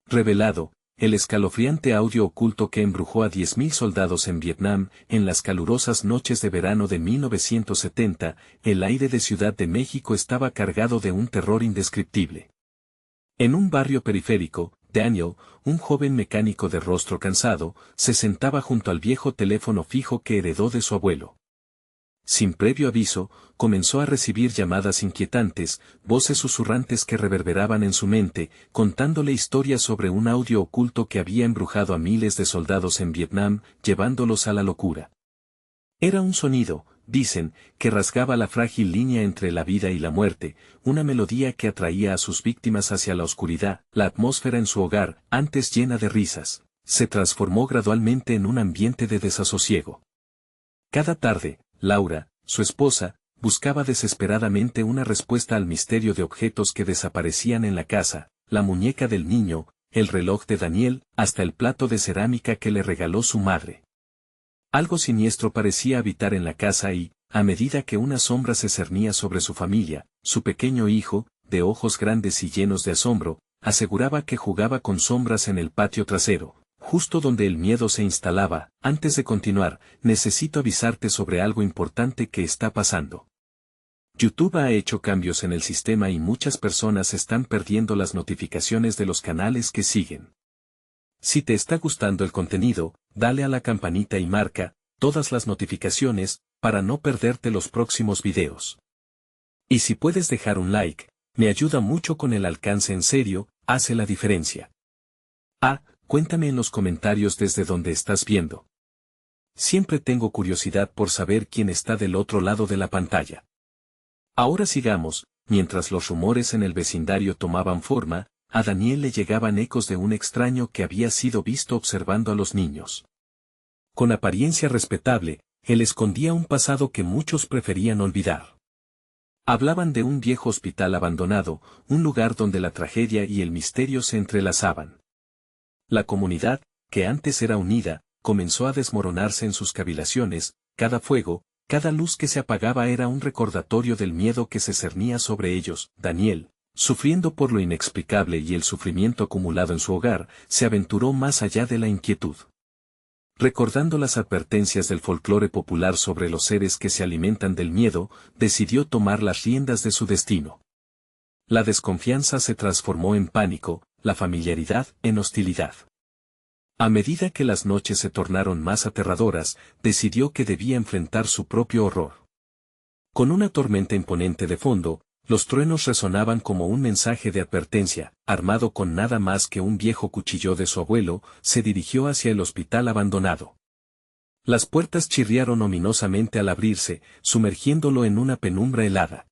Revelado, el escalofriante audio oculto que embrujó a 10.000 soldados en Vietnam, en las calurosas noches de verano de 1970, el aire de Ciudad de México estaba cargado de un terror indescriptible. En un barrio periférico, Daniel, un joven mecánico de rostro cansado, se sentaba junto al viejo teléfono fijo que heredó de su abuelo. Sin previo aviso, comenzó a recibir llamadas inquietantes, voces susurrantes que reverberaban en su mente, contándole historias sobre un audio oculto que había embrujado a miles de soldados en Vietnam, llevándolos a la locura. Era un sonido, dicen, que rasgaba la frágil línea entre la vida y la muerte, una melodía que atraía a sus víctimas hacia la oscuridad. La atmósfera en su hogar, antes llena de risas, se transformó gradualmente en un ambiente de desasosiego. Cada tarde, Laura, su esposa, buscaba desesperadamente una respuesta al misterio de objetos que desaparecían en la casa, la muñeca del niño, el reloj de Daniel, hasta el plato de cerámica que le regaló su madre. Algo siniestro parecía habitar en la casa y, a medida que una sombra se cernía sobre su familia, su pequeño hijo, de ojos grandes y llenos de asombro, aseguraba que jugaba con sombras en el patio trasero. Justo donde el miedo se instalaba. Antes de continuar, necesito avisarte sobre algo importante que está pasando. YouTube ha hecho cambios en el sistema y muchas personas están perdiendo las notificaciones de los canales que siguen. Si te está gustando el contenido, dale a la campanita y marca todas las notificaciones para no perderte los próximos videos. Y si puedes dejar un like, me ayuda mucho con el alcance. En serio, hace la diferencia. Cuéntame en los comentarios desde donde estás viendo. Siempre tengo curiosidad por saber quién está del otro lado de la pantalla. Ahora sigamos. Mientras los rumores en el vecindario tomaban forma, a Daniel le llegaban ecos de un extraño que había sido visto observando a los niños. Con apariencia respetable, él escondía un pasado que muchos preferían olvidar. Hablaban de un viejo hospital abandonado, un lugar donde la tragedia y el misterio se entrelazaban. La comunidad, que antes era unida, comenzó a desmoronarse en sus cavilaciones. Cada fuego, cada luz que se apagaba era un recordatorio del miedo que se cernía sobre ellos. Daniel, sufriendo por lo inexplicable y el sufrimiento acumulado en su hogar, se aventuró más allá de la inquietud. Recordando las advertencias del folclore popular sobre los seres que se alimentan del miedo, decidió tomar las riendas de su destino. La desconfianza se transformó en pánico, la familiaridad en hostilidad. A medida que las noches se tornaron más aterradoras, decidió que debía enfrentar su propio horror. Con una tormenta imponente de fondo, los truenos resonaban como un mensaje de advertencia. Armado con nada más que un viejo cuchillo de su abuelo, se dirigió hacia el hospital abandonado. Las puertas chirriaron ominosamente al abrirse, sumergiéndolo en una penumbra helada.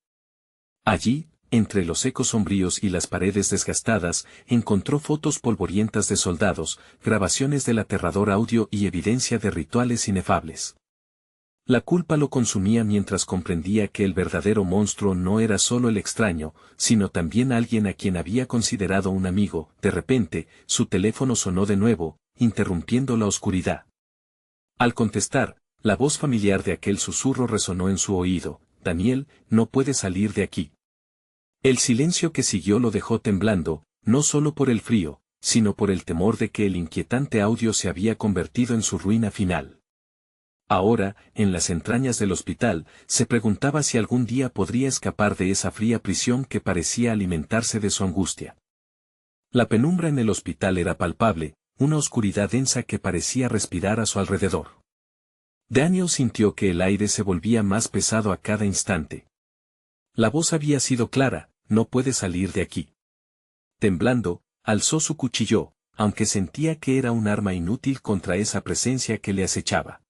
Allí, entre los ecos sombríos y las paredes desgastadas, encontró fotos polvorientas de soldados, grabaciones del aterrador audio y evidencia de rituales inefables. La culpa lo consumía mientras comprendía que el verdadero monstruo no era solo el extraño, sino también alguien a quien había considerado un amigo. De repente, su teléfono sonó de nuevo, interrumpiendo la oscuridad. Al contestar, la voz familiar de aquel susurro resonó en su oído: Daniel, no puedes salir de aquí. El silencio que siguió lo dejó temblando, no solo por el frío, sino por el temor de que el inquietante audio se había convertido en su ruina final. Ahora, en las entrañas del hospital, se preguntaba si algún día podría escapar de esa fría prisión que parecía alimentarse de su angustia. La penumbra en el hospital era palpable, una oscuridad densa que parecía respirar a su alrededor. Daniel sintió que el aire se volvía más pesado a cada instante. La voz había sido clara: no puede salir de aquí. Temblando, alzó su cuchillo, aunque sentía que era un arma inútil contra esa presencia que le acechaba.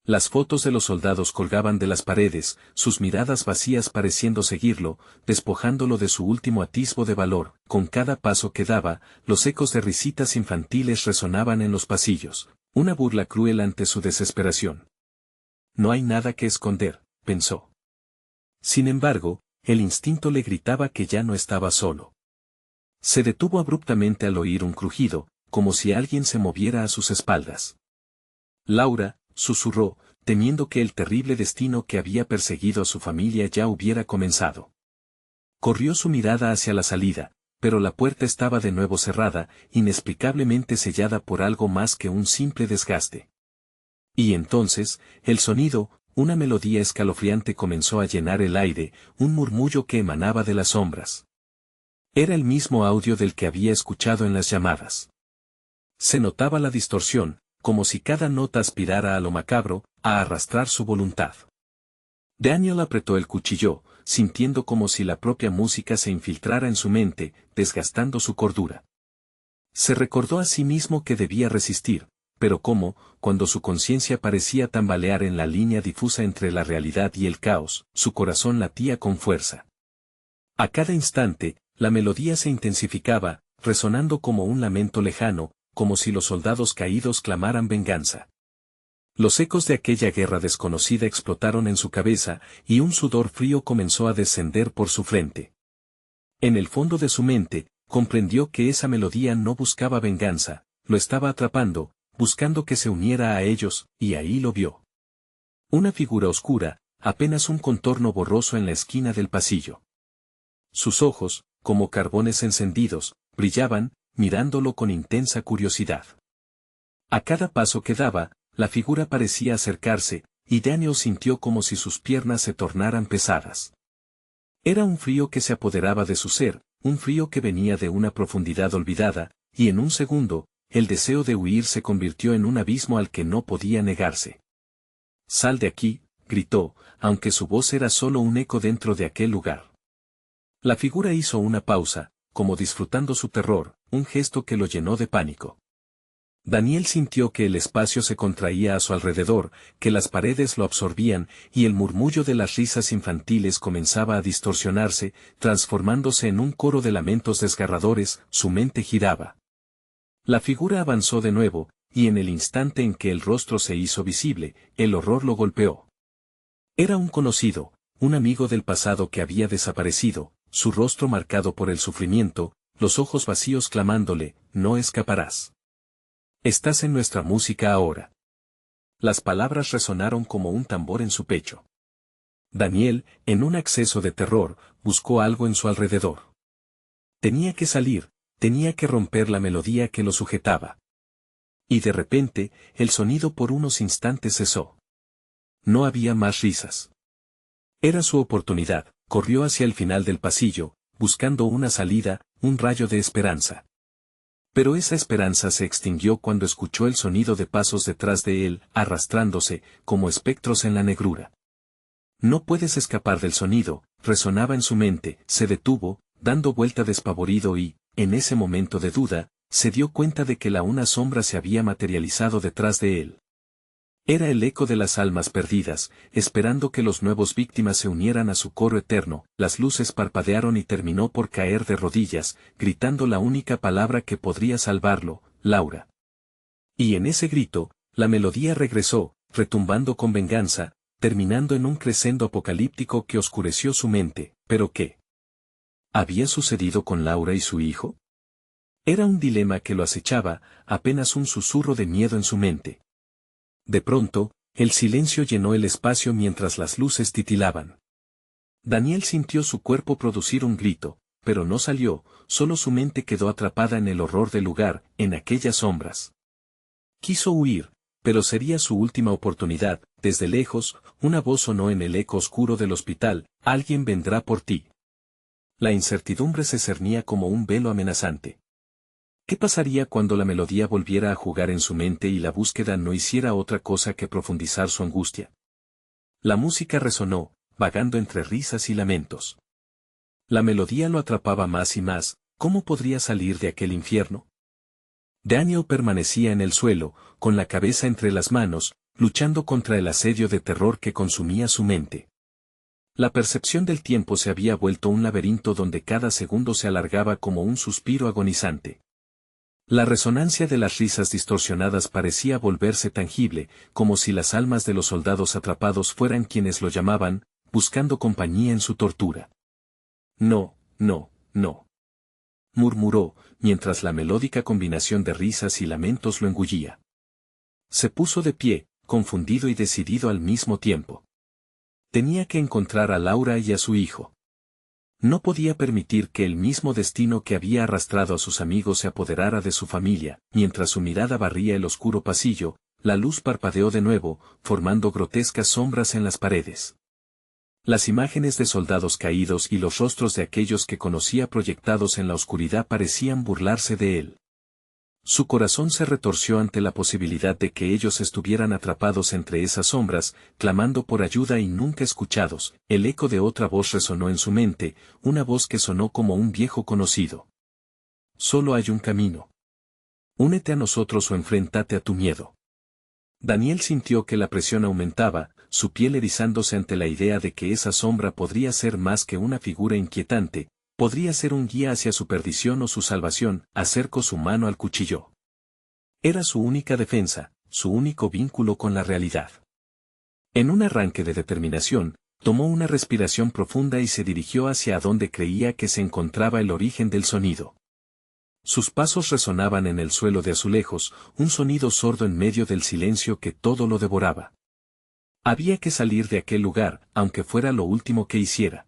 Las fotos de los soldados colgaban de las paredes, sus miradas vacías pareciendo seguirlo, despojándolo de su último atisbo de valor. Con cada paso que daba, los ecos de risitas infantiles resonaban en los pasillos, una burla cruel ante su desesperación. No hay nada que esconder, pensó. Sin embargo, el instinto le gritaba que ya no estaba solo. Se detuvo abruptamente al oír un crujido, como si alguien se moviera a sus espaldas. Laura, susurró, temiendo que el terrible destino que había perseguido a su familia ya hubiera comenzado. Corrió su mirada hacia la salida, pero la puerta estaba de nuevo cerrada, inexplicablemente sellada por algo más que un simple desgaste. Y entonces, el sonido, una melodía escalofriante comenzó a llenar el aire, un murmullo que emanaba de las sombras. Era el mismo audio del que había escuchado en las llamadas. Se notaba la distorsión, como si cada nota aspirara a lo macabro, a arrastrar su voluntad. Daniel apretó el cuchillo, sintiendo como si la propia música se infiltrara en su mente, desgastando su cordura. Se recordó a sí mismo que debía resistir, pero cómo, cuando su conciencia parecía tambalear en la línea difusa entre la realidad y el caos, su corazón latía con fuerza. A cada instante, la melodía se intensificaba, resonando como un lamento lejano, como si los soldados caídos clamaran venganza. Los ecos de aquella guerra desconocida explotaron en su cabeza, y un sudor frío comenzó a descender por su frente. En el fondo de su mente, comprendió que esa melodía no buscaba venganza, lo estaba atrapando, buscando que se uniera a ellos, y ahí lo vio. Una figura oscura, apenas un contorno borroso en la esquina del pasillo. Sus ojos, como carbones encendidos, brillaban, mirándolo con intensa curiosidad. A cada paso que daba, la figura parecía acercarse, y Daniel sintió como si sus piernas se tornaran pesadas. Era un frío que se apoderaba de su ser, un frío que venía de una profundidad olvidada, y en un segundo, el deseo de huir se convirtió en un abismo al que no podía negarse. «Sal de aquí», gritó, aunque su voz era solo un eco dentro de aquel lugar. La figura hizo una pausa, como disfrutando su terror, un gesto que lo llenó de pánico. Daniel sintió que el espacio se contraía a su alrededor, que las paredes lo absorbían, y el murmullo de las risas infantiles comenzaba a distorsionarse, transformándose en un coro de lamentos desgarradores. Su mente giraba. La figura avanzó de nuevo, y en el instante en que el rostro se hizo visible, el horror lo golpeó. Era un conocido, un amigo del pasado que había desaparecido, su rostro marcado por el sufrimiento, los ojos vacíos clamándole, «No escaparás. Estás en nuestra música ahora». Las palabras resonaron como un tambor en su pecho. Daniel, en un acceso de terror, buscó algo en su alrededor. Tenía que salir, tenía que romper la melodía que lo sujetaba. Y de repente, el sonido por unos instantes cesó. No había más risas. Era su oportunidad, corrió hacia el final del pasillo, buscando una salida, un rayo de esperanza. Pero esa esperanza se extinguió cuando escuchó el sonido de pasos detrás de él, arrastrándose, como espectros en la negrura. «No puedes escapar del sonido», resonaba en su mente. Se detuvo, dando vuelta despavorido y, en ese momento de duda, se dio cuenta de que una sombra se había materializado detrás de él. Era el eco de las almas perdidas, esperando que los nuevos víctimas se unieran a su coro eterno. Las luces parpadearon y terminó por caer de rodillas, gritando la única palabra que podría salvarlo: «Laura». Y en ese grito, la melodía regresó, retumbando con venganza, terminando en un crescendo apocalíptico que oscureció su mente. ¿Pero qué había sucedido con Laura y su hijo? Era un dilema que lo acechaba, apenas un susurro de miedo en su mente. De pronto, el silencio llenó el espacio mientras las luces titilaban. Daniel sintió su cuerpo producir un grito, pero no salió, solo su mente quedó atrapada en el horror del lugar, en aquellas sombras. Quiso huir, pero sería su última oportunidad. Desde lejos, una voz sonó en el eco oscuro del hospital: «Alguien vendrá por ti». La incertidumbre se cernía como un velo amenazante. ¿Qué pasaría cuando la melodía volviera a jugar en su mente y la búsqueda no hiciera otra cosa que profundizar su angustia? La música resonó, vagando entre risas y lamentos. La melodía lo atrapaba más y más. ¿Cómo podría salir de aquel infierno? Daniel permanecía en el suelo, con la cabeza entre las manos, luchando contra el asedio de terror que consumía su mente. La percepción del tiempo se había vuelto un laberinto donde cada segundo se alargaba como un suspiro agonizante. La resonancia de las risas distorsionadas parecía volverse tangible, como si las almas de los soldados atrapados fueran quienes lo llamaban, buscando compañía en su tortura. «No, no, no», murmuró, mientras la melódica combinación de risas y lamentos lo engullía. Se puso de pie, confundido y decidido al mismo tiempo. Tenía que encontrar a Laura y a su hijo. No podía permitir que el mismo destino que había arrastrado a sus amigos se apoderara de su familia. Mientras su mirada barría el oscuro pasillo, la luz parpadeó de nuevo, formando grotescas sombras en las paredes. Las imágenes de soldados caídos y los rostros de aquellos que conocía proyectados en la oscuridad parecían burlarse de él. Su corazón se retorció ante la posibilidad de que ellos estuvieran atrapados entre esas sombras, clamando por ayuda y nunca escuchados. El eco de otra voz resonó en su mente, una voz que sonó como un viejo conocido. Solo hay un camino. Únete a nosotros o enfréntate a tu miedo. Daniel sintió que la presión aumentaba, su piel erizándose ante la idea de que esa sombra podría ser más que una figura inquietante, podría ser un guía hacia su perdición o su salvación. Acercó su mano al cuchillo. Era su única defensa, su único vínculo con la realidad. En un arranque de determinación, tomó una respiración profunda y se dirigió hacia donde creía que se encontraba el origen del sonido. Sus pasos resonaban en el suelo de azulejos, un sonido sordo en medio del silencio que todo lo devoraba. Había que salir de aquel lugar, aunque fuera lo último que hiciera.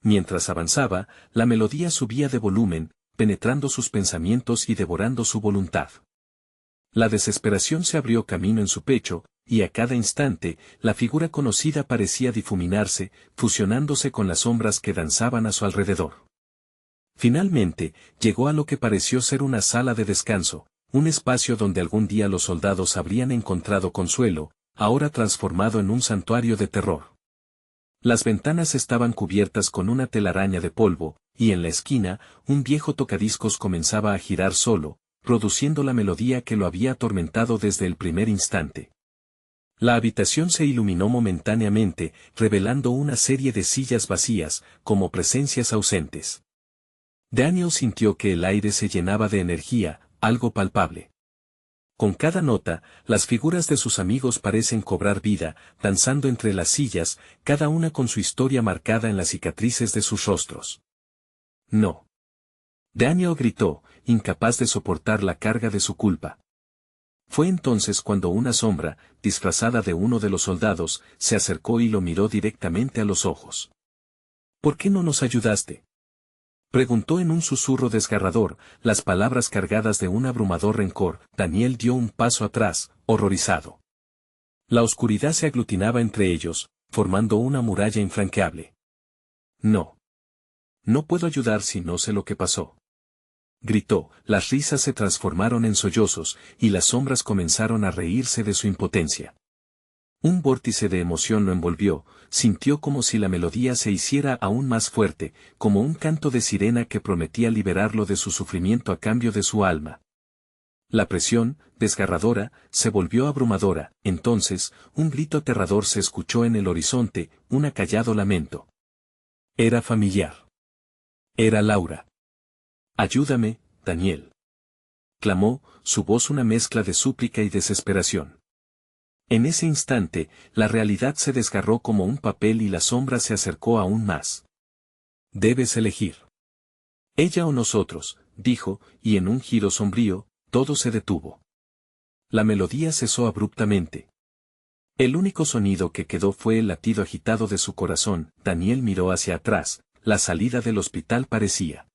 Mientras avanzaba, la melodía subía de volumen, penetrando sus pensamientos y devorando su voluntad. La desesperación se abrió camino en su pecho, y a cada instante, la figura conocida parecía difuminarse, fusionándose con las sombras que danzaban a su alrededor. Finalmente, llegó a lo que pareció ser una sala de descanso, un espacio donde algún día los soldados habrían encontrado consuelo, ahora transformado en un santuario de terror. Las ventanas estaban cubiertas con una telaraña de polvo, y en la esquina, un viejo tocadiscos comenzaba a girar solo, produciendo la melodía que lo había atormentado desde el primer instante. La habitación se iluminó momentáneamente, revelando una serie de sillas vacías, como presencias ausentes. Daniel sintió que el aire se llenaba de energía, algo palpable. Con cada nota, las figuras de sus amigos parecen cobrar vida, danzando entre las sillas, cada una con su historia marcada en las cicatrices de sus rostros. No. Daniel gritó, incapaz de soportar la carga de su culpa. Fue entonces cuando una sombra, disfrazada de uno de los soldados, se acercó y lo miró directamente a los ojos. ¿Por qué no nos ayudaste?, preguntó en un susurro desgarrador, las palabras cargadas de un abrumador rencor. Daniel dio un paso atrás, horrorizado. La oscuridad se aglutinaba entre ellos, formando una muralla infranqueable. No. No puedo ayudar si no sé lo que pasó. Gritó, las risas se transformaron en sollozos, y las sombras comenzaron a reírse de su impotencia. Un vórtice de emoción lo envolvió, sintió como si la melodía se hiciera aún más fuerte, como un canto de sirena que prometía liberarlo de su sufrimiento a cambio de su alma. La presión, desgarradora, se volvió abrumadora. Entonces, un grito aterrador se escuchó en el horizonte, un acallado lamento. Era familiar. Era Laura. «Ayúdame, Daniel», clamó, su voz una mezcla de súplica y desesperación. En ese instante, la realidad se desgarró como un papel y la sombra se acercó aún más. «Debes elegir. Ella o nosotros», dijo, y en un giro sombrío, todo se detuvo. La melodía cesó abruptamente. El único sonido que quedó fue el latido agitado de su corazón. Daniel miró hacia atrás, la salida del hospital parecía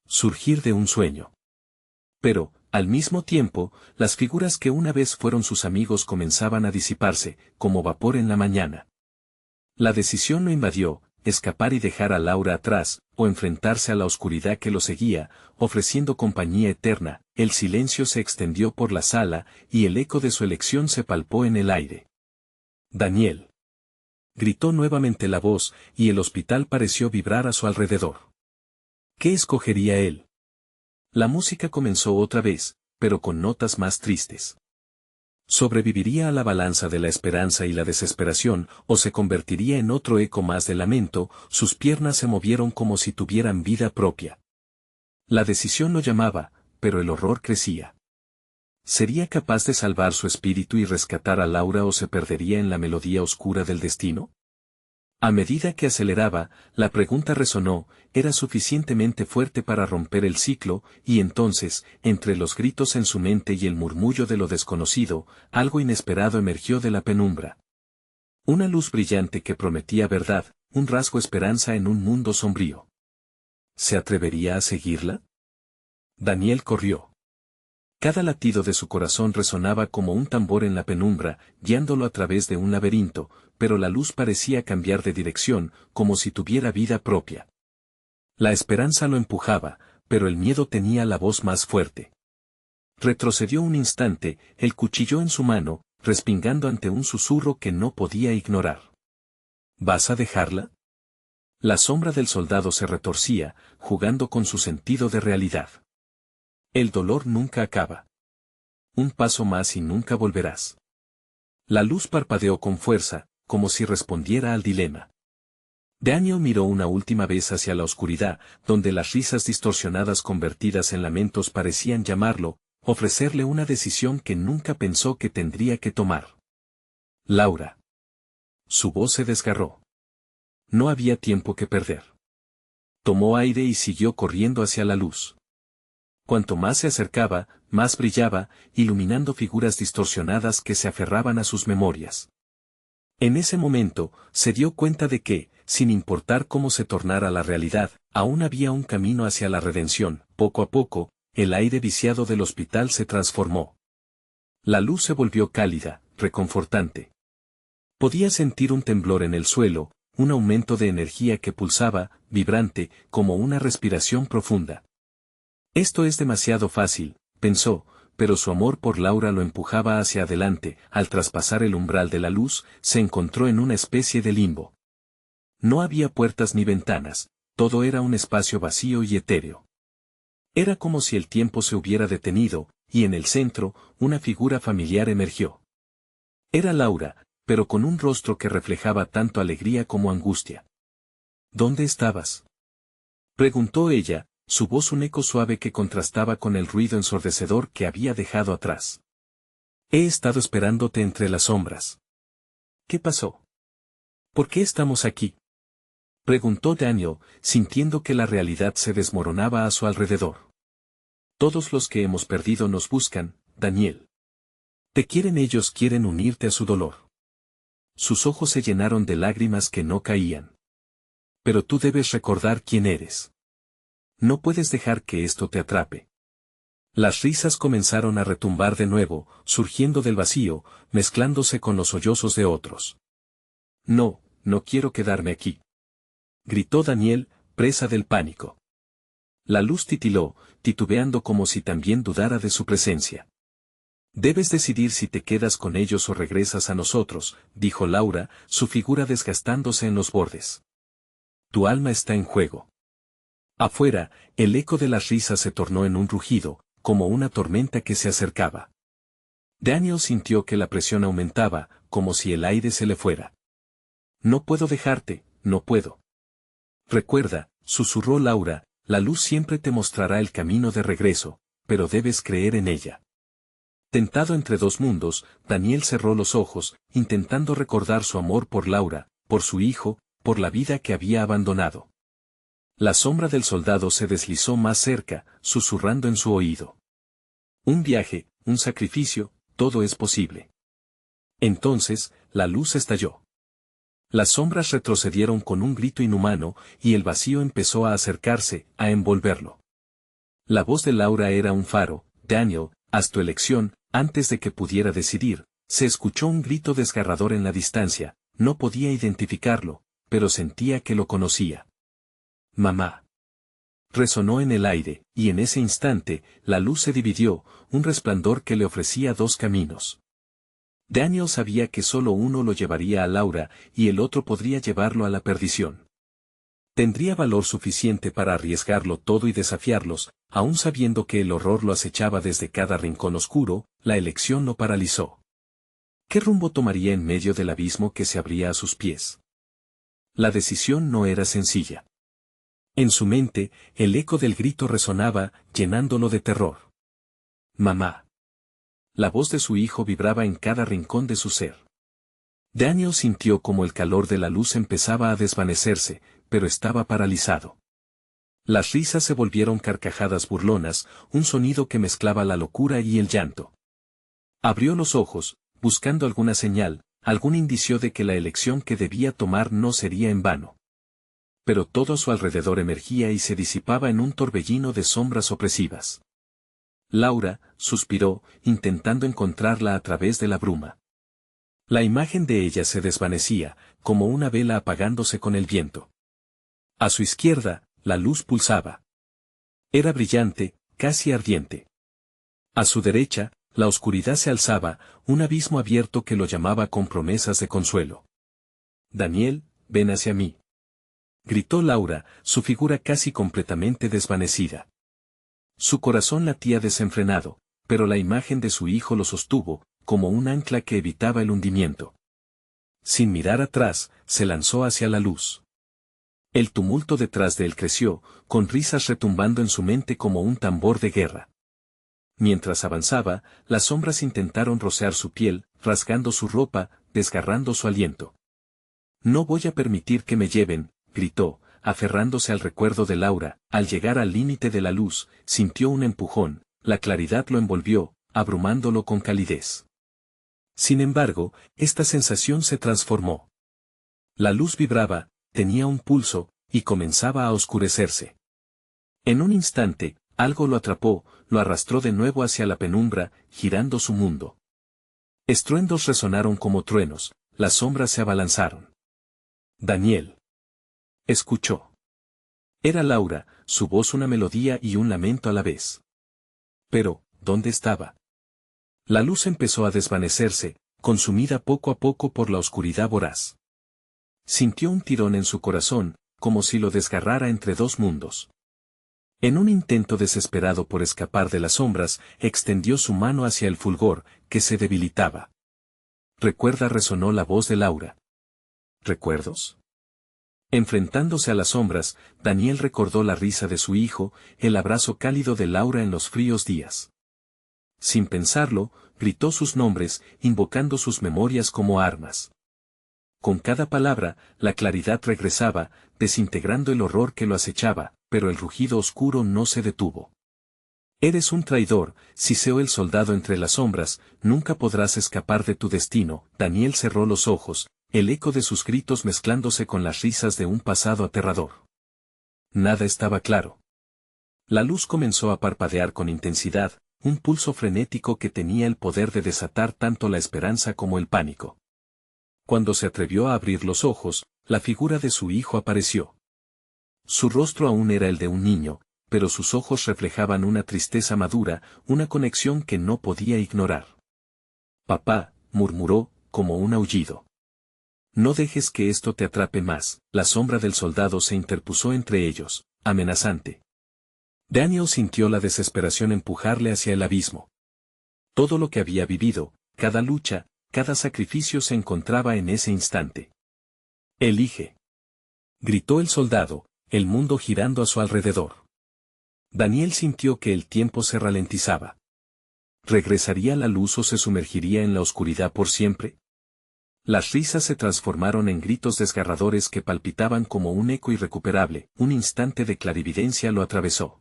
surgir de un sueño. Pero, al mismo tiempo, las figuras que una vez fueron sus amigos comenzaban a disiparse, como vapor en la mañana. La decisión lo invadió, escapar y dejar a Laura atrás, o enfrentarse a la oscuridad que lo seguía, ofreciendo compañía eterna. El silencio se extendió por la sala, y el eco de su elección se palpó en el aire. «Daniel», gritó nuevamente la voz, y el hospital pareció vibrar a su alrededor. ¿Qué escogería él? La música comenzó otra vez, pero con notas más tristes. ¿Sobreviviría a la balanza de la esperanza y la desesperación, o se convertiría en otro eco más de lamento? Sus piernas se movieron como si tuvieran vida propia. La decisión lo llamaba, pero el horror crecía. ¿Sería capaz de salvar su espíritu y rescatar a Laura o se perdería en la melodía oscura del destino? A medida que aceleraba, la pregunta resonó, era suficientemente fuerte para romper el ciclo, y entonces, entre los gritos en su mente y el murmullo de lo desconocido, algo inesperado emergió de la penumbra. Una luz brillante que prometía verdad, un rasgo esperanza en un mundo sombrío. ¿Se atrevería a seguirla? Daniel corrió. Cada latido de su corazón resonaba como un tambor en la penumbra, guiándolo a través de un laberinto, pero la luz parecía cambiar de dirección, como si tuviera vida propia. La esperanza lo empujaba, pero el miedo tenía la voz más fuerte. Retrocedió un instante, el cuchillo en su mano, respingando ante un susurro que no podía ignorar. ¿Vas a dejarla? La sombra del soldado se retorcía, jugando con su sentido de realidad. El dolor nunca acaba. Un paso más y nunca volverás. La luz parpadeó con fuerza, como si respondiera al dilema. Daniel miró una última vez hacia la oscuridad, donde las risas distorsionadas convertidas en lamentos parecían llamarlo, ofrecerle una decisión que nunca pensó que tendría que tomar. Laura. Su voz se desgarró. No había tiempo que perder. Tomó aire y siguió corriendo hacia la luz. Cuanto más se acercaba, más brillaba, iluminando figuras distorsionadas que se aferraban a sus memorias. En ese momento, se dio cuenta de que, sin importar cómo se tornara la realidad, aún había un camino hacia la redención. Poco a poco, el aire viciado del hospital se transformó. La luz se volvió cálida, reconfortante. Podía sentir un temblor en el suelo, un aumento de energía que pulsaba, vibrante, como una respiración profunda. Esto es demasiado fácil, pensó, pero su amor por Laura lo empujaba hacia adelante. Al traspasar el umbral de la luz, se encontró en una especie de limbo. No había puertas ni ventanas, todo era un espacio vacío y etéreo. Era como si el tiempo se hubiera detenido, y en el centro, una figura familiar emergió. Era Laura, pero con un rostro que reflejaba tanto alegría como angustia. ¿Dónde estabas?, preguntó ella, su voz un eco suave que contrastaba con el ruido ensordecedor que había dejado atrás. He estado esperándote entre las sombras. ¿Qué pasó? ¿Por qué estamos aquí?, preguntó Daniel, sintiendo que la realidad se desmoronaba a su alrededor. Todos los que hemos perdido nos buscan, Daniel. Te quieren, ellos quieren unirte a su dolor. Sus ojos se llenaron de lágrimas que no caían. Pero tú debes recordar quién eres. No puedes dejar que esto te atrape. Las risas comenzaron a retumbar de nuevo, surgiendo del vacío, mezclándose con los sollozos de otros. No, no quiero quedarme aquí, gritó Daniel, presa del pánico. La luz titiló, titubeando como si también dudara de su presencia. Debes decidir si te quedas con ellos o regresas a nosotros, dijo Laura, su figura desgastándose en los bordes. Tu alma está en juego. Afuera, el eco de las risas se tornó en un rugido, como una tormenta que se acercaba. Daniel sintió que la presión aumentaba, como si el aire se le fuera. No puedo dejarte, no puedo. Recuerda, susurró Laura, la luz siempre te mostrará el camino de regreso, pero debes creer en ella. Tentado entre dos mundos, Daniel cerró los ojos, intentando recordar su amor por Laura, por su hijo, por la vida que había abandonado. La sombra del soldado se deslizó más cerca, susurrando en su oído. Un viaje, un sacrificio, todo es posible. Entonces, la luz estalló. Las sombras retrocedieron con un grito inhumano, y el vacío empezó a acercarse, a envolverlo. La voz de Laura era un faro. Daniel, haz tu elección. Antes de que pudiera decidir, se escuchó un grito desgarrador en la distancia. No podía identificarlo, pero sentía que lo conocía. Mamá. Resonó en el aire, y en ese instante, la luz se dividió, un resplandor que le ofrecía dos caminos. Daniel sabía que solo uno lo llevaría a Laura, y el otro podría llevarlo a la perdición. Tendría valor suficiente para arriesgarlo todo y desafiarlos, aun sabiendo que el horror lo acechaba desde cada rincón oscuro. La elección lo paralizó. ¿Qué rumbo tomaría en medio del abismo que se abría a sus pies? La decisión no era sencilla. En su mente, el eco del grito resonaba, llenándolo de terror. Mamá. La voz de su hijo vibraba en cada rincón de su ser. Daniel sintió como el calor de la luz empezaba a desvanecerse, pero estaba paralizado. Las risas se volvieron carcajadas burlonas, un sonido que mezclaba la locura y el llanto. Abrió los ojos, buscando alguna señal, algún indicio de que la elección que debía tomar no sería en vano. pero todo a su alrededor emergía y se disipaba en un torbellino de sombras opresivas. Laura suspiró, intentando encontrarla a través de la bruma. La imagen de ella se desvanecía, como una vela apagándose con el viento. A su izquierda, la luz pulsaba. Era brillante, casi ardiente. A su derecha, la oscuridad se alzaba, un abismo abierto que lo llamaba con promesas de consuelo. «Daniel, ven hacia mí», gritó Laura, su figura casi completamente desvanecida. Su corazón latía desenfrenado, pero la imagen de su hijo lo sostuvo, como un ancla que evitaba el hundimiento. Sin mirar atrás, se lanzó hacia la luz. El tumulto detrás de él creció, con risas retumbando en su mente como un tambor de guerra. Mientras avanzaba, las sombras intentaron rocear su piel, rasgando su ropa, desgarrando su aliento. «No voy a permitir que me lleven», gritó, aferrándose al recuerdo de Laura. Al llegar al límite de la luz, sintió un empujón, la claridad lo envolvió, abrumándolo con calidez. Sin embargo, esta sensación se transformó. La luz vibraba, tenía un pulso, y comenzaba a oscurecerse. En un instante, algo lo atrapó, lo arrastró de nuevo hacia la penumbra, girando su mundo. Estruendos resonaron como truenos, las sombras se abalanzaron. «Daniel», escuchó. Era Laura, su voz una melodía y un lamento a la vez. Pero, ¿dónde estaba? La luz empezó a desvanecerse, consumida poco a poco por la oscuridad voraz. Sintió un tirón en su corazón, como si lo desgarrara entre dos mundos. En un intento desesperado por escapar de las sombras, extendió su mano hacia el fulgor, que se debilitaba. «Recuerda», resonó la voz de Laura. «¿Recuerdos?». Enfrentándose a las sombras, Daniel recordó la risa de su hijo, el abrazo cálido de Laura en los fríos días. Sin pensarlo, gritó sus nombres, invocando sus memorias como armas. Con cada palabra, la claridad regresaba, desintegrando el horror que lo acechaba, pero el rugido oscuro no se detuvo. «Eres un traidor», siseó el soldado entre las sombras, «nunca podrás escapar de tu destino». Daniel cerró los ojos, el eco de sus gritos mezclándose con las risas de un pasado aterrador. Nada estaba claro. La luz comenzó a parpadear con intensidad, un pulso frenético que tenía el poder de desatar tanto la esperanza como el pánico. Cuando se atrevió a abrir los ojos, la figura de su hijo apareció. Su rostro aún era el de un niño, pero sus ojos reflejaban una tristeza madura, una conexión que no podía ignorar. «Papá», murmuró, como un aullido. «No dejes que esto te atrape más». La sombra del soldado se interpuso entre ellos, amenazante. Daniel sintió la desesperación empujarle hacia el abismo. Todo lo que había vivido, cada lucha, cada sacrificio se encontraba en ese instante. «Elige», gritó el soldado, el mundo girando a su alrededor. Daniel sintió que el tiempo se ralentizaba. ¿Regresaría la luz o se sumergiría en la oscuridad por siempre? Las risas se transformaron en gritos desgarradores que palpitaban como un eco irrecuperable. Un instante de clarividencia lo atravesó.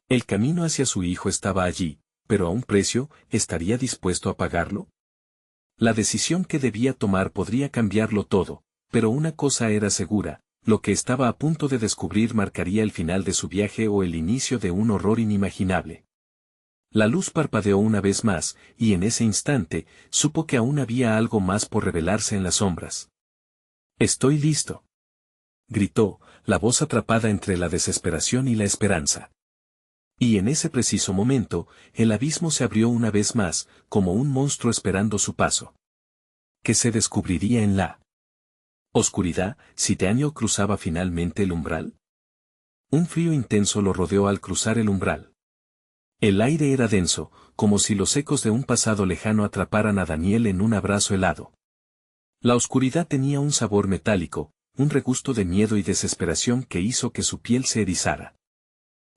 El camino hacia su hijo estaba allí, pero a un precio. ¿Estaría dispuesto a pagarlo? La decisión que debía tomar podría cambiarlo todo, pero una cosa era segura: lo que estaba a punto de descubrir marcaría el final de su viaje o el inicio de un horror inimaginable. La luz parpadeó una vez más, y en ese instante, supo que aún había algo más por revelarse en las sombras. «Estoy listo», gritó, la voz atrapada entre la desesperación y la esperanza. Y en ese preciso momento, el abismo se abrió una vez más, como un monstruo esperando su paso. ¿Qué se descubriría en la oscuridad si Daniel cruzaba finalmente el umbral? Un frío intenso lo rodeó al cruzar el umbral. El aire era denso, como si los ecos de un pasado lejano atraparan a Daniel en un abrazo helado. La oscuridad tenía un sabor metálico, un regusto de miedo y desesperación que hizo que su piel se erizara.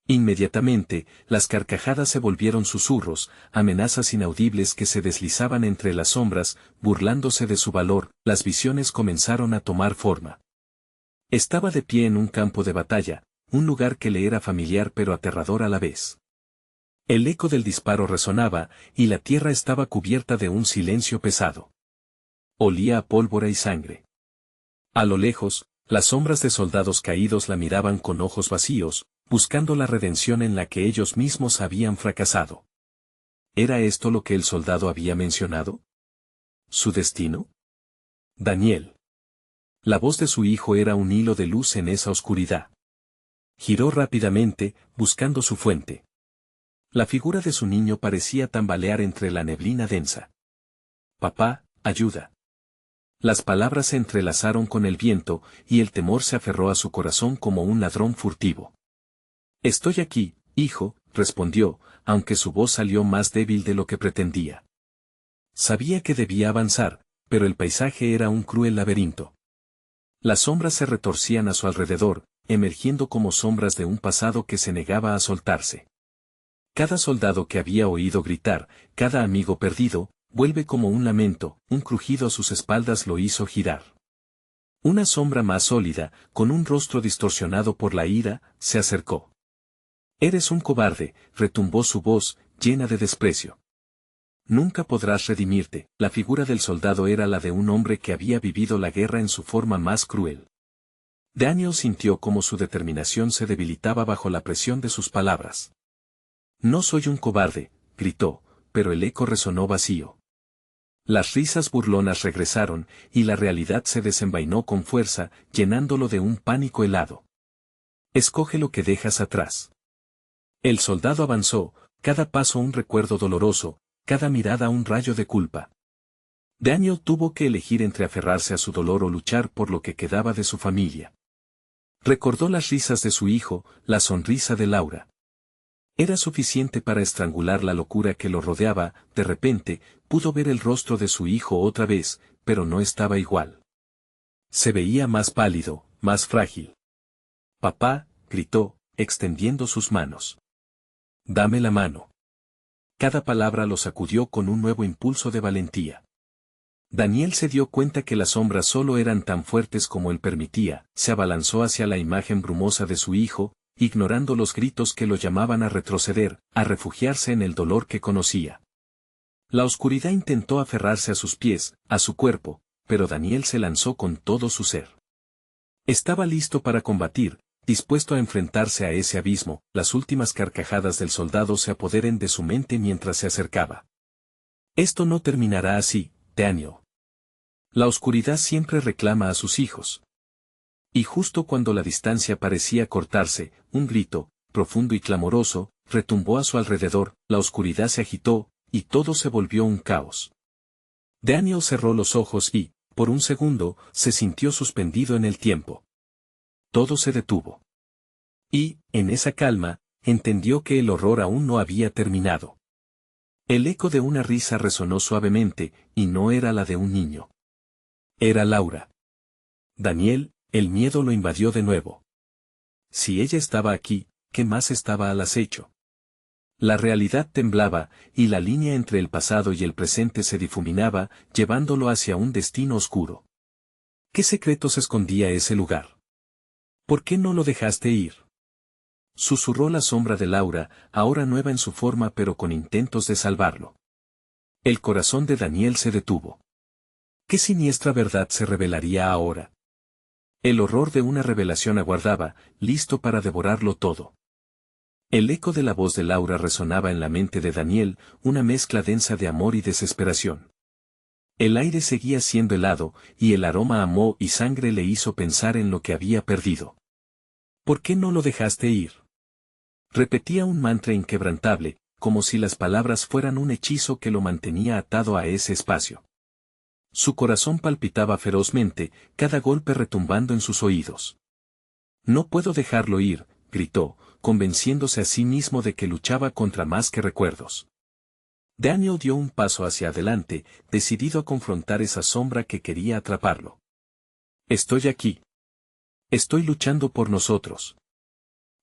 Inmediatamente, las carcajadas se volvieron susurros, amenazas inaudibles que se deslizaban entre las sombras, burlándose de su valor. Las visiones comenzaron a tomar forma. Estaba de pie en un campo de batalla, un lugar que le era familiar pero aterrador a la vez. El eco del disparo resonaba, y la tierra estaba cubierta de un silencio pesado. Olía a pólvora y sangre. A lo lejos, Las sombras de soldados caídos la miraban con ojos vacíos, buscando la redención en la que ellos mismos habían fracasado. ¿Era esto lo que el soldado había mencionado? ¿Su destino? Daniel. La voz de su hijo era un hilo de luz en esa oscuridad. Giró rápidamente, buscando su fuente. La figura de su niño parecía tambalear entre la neblina densa. Papá, ayuda. Las palabras se entrelazaron con el viento, y el temor se aferró a su corazón como un ladrón furtivo. Estoy aquí, hijo, respondió, aunque su voz salió más débil de lo que pretendía. Sabía que debía avanzar, pero el paisaje era un cruel laberinto. Las sombras se retorcían a su alrededor, emergiendo como sombras de un pasado que se negaba a soltarse. Cada soldado que había oído gritar, cada amigo perdido, vuelve como un lamento, un crujido a sus espaldas lo hizo girar. Una sombra más sólida, con un rostro distorsionado por la ira, se acercó. Eres un cobarde, retumbó su voz, llena de desprecio. Nunca podrás redimirte. La figura del soldado era la de un hombre que había vivido la guerra en su forma más cruel. Daniel sintió como su determinación se debilitaba bajo la presión de sus palabras. No soy un cobarde, gritó, pero el eco resonó vacío. Las risas burlonas regresaron, y la realidad se desenvainó con fuerza, llenándolo de un pánico helado. Escoge lo que dejas atrás. El soldado avanzó, cada paso un recuerdo doloroso, cada mirada un rayo de culpa. Daniel tuvo que elegir entre aferrarse a su dolor o luchar por lo que quedaba de su familia. Recordó las risas de su hijo, la sonrisa de Laura. Era suficiente para estrangular la locura que lo rodeaba. De repente, pudo ver el rostro de su hijo otra vez, pero no estaba igual. Se veía más pálido, más frágil. Papá, gritó, extendiendo sus manos. Dame la mano. Cada palabra lo sacudió con un nuevo impulso de valentía. Daniel se dio cuenta que las sombras solo eran tan fuertes como él permitía, se abalanzó hacia la imagen brumosa de su hijo, ignorando los gritos que lo llamaban a retroceder, a refugiarse en el dolor que conocía. La oscuridad intentó aferrarse a sus pies, a su cuerpo, pero Daniel se lanzó con todo su ser. Estaba listo para combatir, dispuesto a enfrentarse a ese abismo. Las últimas carcajadas del soldado se apoderen de su mente mientras se acercaba. Esto no terminará así, Daniel. La oscuridad siempre reclama a sus hijos. Y justo cuando la distancia parecía cortarse, un grito, profundo y clamoroso, retumbó a su alrededor, la oscuridad se agitó, y todo se volvió un caos. Daniel cerró los ojos y, por un segundo, se sintió suspendido en el tiempo. Todo se detuvo. Y, en esa calma, entendió que el horror aún no había terminado. El eco de una risa resonó suavemente, y no era la de un niño. Era Laura. Daniel, el miedo lo invadió de nuevo. Si ella estaba aquí, ¿qué más estaba al acecho? La realidad temblaba, y la línea entre el pasado y el presente se difuminaba, llevándolo hacia un destino oscuro. ¿Qué secretos escondía ese lugar? ¿Por qué no lo dejaste ir? Susurró la sombra de Laura, ahora nueva en su forma pero con intentos de salvarlo. El corazón de Daniel se detuvo. ¿Qué siniestra verdad se revelaría ahora? El horror de una revelación aguardaba, listo para devorarlo todo. El eco de la voz de Laura resonaba en la mente de Daniel, una mezcla densa de amor y desesperación. El aire seguía siendo helado, y el aroma a moho y sangre le hizo pensar en lo que había perdido. ¿Por qué no lo dejaste ir? Repetía un mantra inquebrantable, como si las palabras fueran un hechizo que lo mantenía atado a ese espacio. Su corazón palpitaba ferozmente, cada golpe retumbando en sus oídos. No puedo dejarlo ir, gritó, convenciéndose a sí mismo de que luchaba contra más que recuerdos. Daniel dio un paso hacia adelante, decidido a confrontar esa sombra que quería atraparlo. Estoy aquí. Estoy luchando por nosotros.